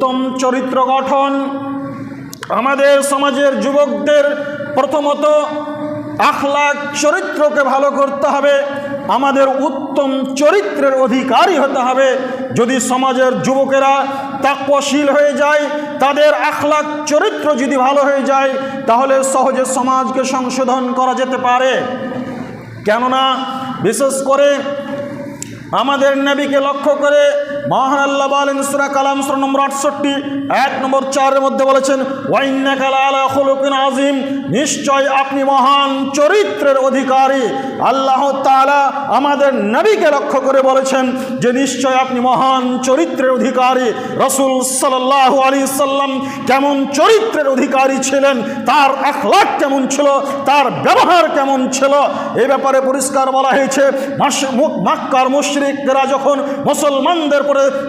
উত্তম চরিত্র গঠন। আমাদের সমাজের যুবকদের প্রথমত আখলাক চরিত্রকে ভালো করতে হবে, আমাদের উত্তম চরিত্রের অধিকারী হতে হবে। যদি সমাজের যুবকেরা তাকওয়াশীল হয়ে যায়, তাদের আখলাক চরিত্র যদি ভালো হয়ে যায়, তাহলে সহজে সমাজকে সংশোধন করা যেতে পারে। কেননা বিশেষ করে আমাদের নবীকে লক্ষ্য করে মহান আল্লাহ বলেন সূরা কালাম সূরা নম্বর 68 আয়াত নম্বর 4 এর মধ্যে বলেছেন, ওয়া ইন্নাকা লাআলা খুলুকিন আযীম, নিশ্চয় আপনি মহান চরিত্রের অধিকারী। আল্লাহ তাআলা আমাদের নবীকে লক্ষ্য করে বলেছেন যে নিশ্চয় আপনি মহান চরিত্রের অধিকারী। রাসূল সাল্লাল্লাহু আলাইহি সাল্লাম কেমন চরিত্রের অধিকারী ছিলেন, তার আখলাক কেমন ছিল, তার ব্যবহার কেমন ছিল, এই ব্যাপারে পরিষ্কার বলা হয়েছে। মক্কার মুশরিকরা যখন মুসলমানদের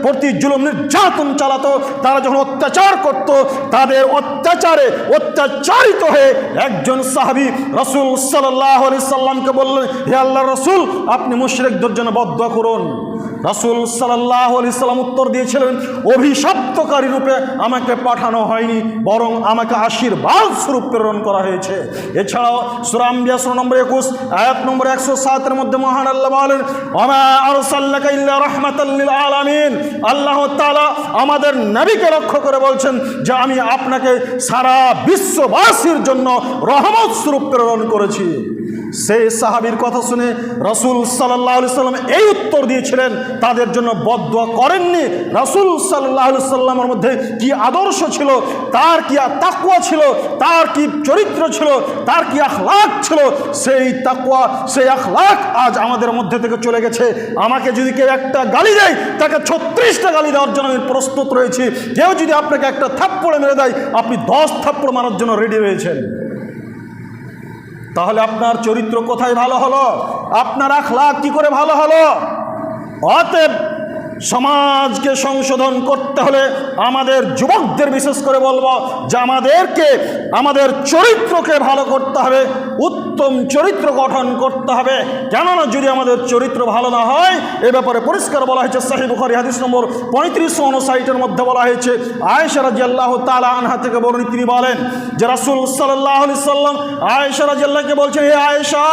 প্রতি জুলুম নির্যাতন চালাতো, তারা যখন অত্যাচার করত, তাদের অত্যাচারে অত্যাচারিত হয়ে একজন সাহাবী রাসূল সাল্লাল্লাহু আলাইহি সাল্লামকে বললেন, হে আল্লাহর রাসূল, আপনি মুশরিকদের জন্য বদদোয়া করুন। রাসূল সাল্লাল্লাহু আলাইহি সাল্লাম উত্তর দিয়েছিলেন, অভিশপ্তকারী রূপে আমাকে পাঠানো হয়নি, বরং আমাকে আশীর্বাদ স্বরূপ প্রেরণ করা হয়েছে। এছাড়াও সূরা আম্বিয়া সূরা নম্বর 21 আয়াত নম্বর 107 এর মধ্যে মহান আল্লাহ বলেন, ওমা আরসালনাকা ইল্লা রাহমাতাল লিল আলামিন। আল্লাহ তাআলা আমাদের নবীকে লক্ষ্য করে বলছেন যে আমি আপনাকে সারা বিশ্ববাসীর জন্য রহমত স্বরূপ প্রেরণ করেছি। সেই সাহাবীর কথা শুনে রাসূল সাল্লাল্লাহু আলাইহি সাল্লাম এই উত্তর দিয়েছিলেন, তাদের জন্য বদদোয়া করেননি। রাসূল সাল্লাল্লাহু আলাইহি সাল্লামের মধ্যে কি আদর্শ ছিল, তার কি তাকওয়া ছিল, তার কি চরিত্র ছিল, তার কি আখলাক ছিল, সেই তাকওয়া সেই আখলাক আজ আমাদের মধ্যে থেকে চলে গেছে। আমাকে যদি কেউ একটা গালি দেয়, তাকে 36টা গালি দেওয়ার জন্য আমি প্রস্তুত রয়েছি। কেউ যদি আপনাকে একটা থাপ্পড় মেরে দেয়, আপনি 10 থাপ্পড় মারার জন্য রেডি রয়েছেন। তাহলে আপনার চরিত্র কোথায় ভালো হলো, আপনার আখলাক কি করে ভালো হলো? অতএব সমাজকে সংশোধন করতে হলে আমাদের যুবকদের বিশেষ করে বলবো যে আমাদেরকে আমাদের চরিত্রকে ভালো করতে হবে, উত্তম চরিত্র গঠন করতে হবে। কেননা যদি আমাদের চরিত্র ভালো না হয়, এ ব্যাপারে পরিষ্কার বলা হয়েছে সহিহ বুখারী হাদিস নম্বর 3559 এর মধ্যে বলা হয়েছে, আয়েশা রাদিয়াল্লাহু তাআলা আনহা থেকে বর্ণিত, তিনি বলেন যে রাসূল সাল্লাল্লাহু আলাইহি সাল্লাম আয়েশা রাদিয়াল্লাহুকে বলছেন, হে আয়েশা,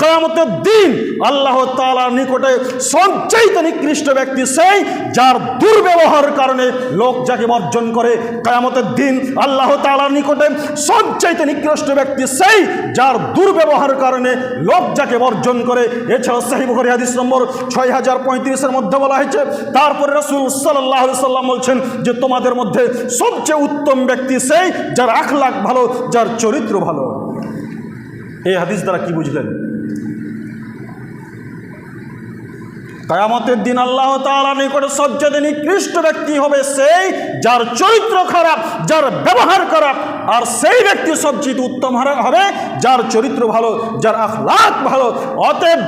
কিয়ামতের দিন আল্লাহ তাআলার নিকটে সবচেয়ে নিকৃষ্ট ব্যক্তি সেই যার দুর্ব্যবহারের কারণে লোক যাকে বর্জন করে। কিয়ামতের দিন আল্লাহ তাআলার নিকটে সবচেয়ে নিকৃষ্ট ব্যক্তি সেই যার দুর্ব্যবহারের কারণে লোক যাকে বর্জন করে। এছাড়াও সহিহ বুখারী হাদিস নম্বর 6035 এর মধ্যে বলা হয়েছে, তারপরে রাসূল সাল্লাল্লাহু আলাইহি সাল্লাম বলছেন যে তোমাদের মধ্যে সবচেয়ে উত্তম ব্যক্তি সেই যার আখলাক ভালো, যার চরিত্র ভালো। এই হাদিস দ্বারা কি বুঝলেন? কিয়ামতের দিন আল্লাহ তাআলার নিকটে সবচেয়ে নিকৃষ্ট ব্যক্তি হবে সেই যার চরিত্র খারাপ, যার ব্যবহার খারাপ, আর সেই ব্যক্তি সবচেয়ে উত্তম হবে যার চরিত্র ভালো, যার আখলাক ভালো। অতএব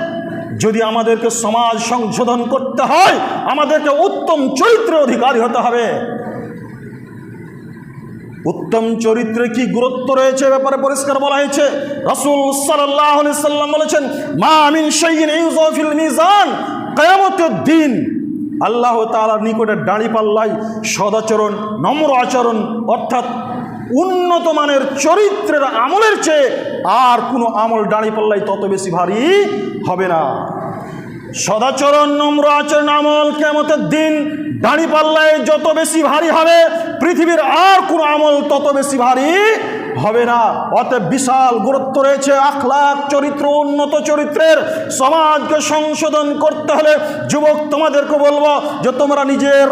যদি আমাদেরকে সমাজ সংশোধন করতে হয়, আমাদেরকে উত্তম চরিত্রের অধিকারী হতে হবে। উত্তম চরিত্রে কি গুরুত্ব রয়েছে ব্যাপারে পরিষ্কার বলা হয়েছে। রাসূল সাল্লাল্লাহু আলাইহি সাল্লাম বলেছেন, মা মিন শাইইন ইউযা ফিল মিজান, কিয়ামতের দিন আল্লাহ তাআলার নিকটে দাঁড়িপাল্লায় সদাচরণ, নম্র আচরণ অর্থাৎ উন্নত মানের চরিত্রের আমলের চেয়ে আর কোনো আমল দাঁড়িপাল্লায় তত বেশি ভারী হবে না। সদাচরণ, নম্র আচরণ আমল কিয়ামতের দিন দাঁড়িপাল্লায় যত বেশি ভারী হবে, পৃথিবীর আর কোনো আমল তত বেশি ভারী হবে না। অতএব বিশাল গুরুত্ব রয়েছে আখলাক চরিত্র, উন্নত চরিত্রের। সমাজকে সংশোধন করতে হলে যুবক তোমাদেরকে বলবো যে তোমরা নিজের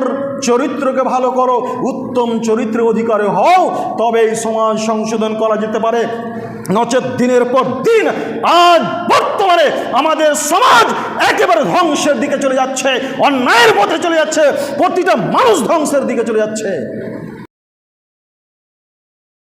চরিত্রকে ভালো করো, উত্তম চরিত্রের অধিকারী হও, তবে এই সমাজ সংশোধন করা যেতে পারে। নচেত দিনের পর দিন আজ বর্তমানে আমাদের সমাজ একেবারে ধ্বংসের দিকে চলে যাচ্ছে, অন্যায়ের পথে চলে যাচ্ছে, প্রতিটা মানুষ ধ্বংসের দিকে চলে যাচ্ছে।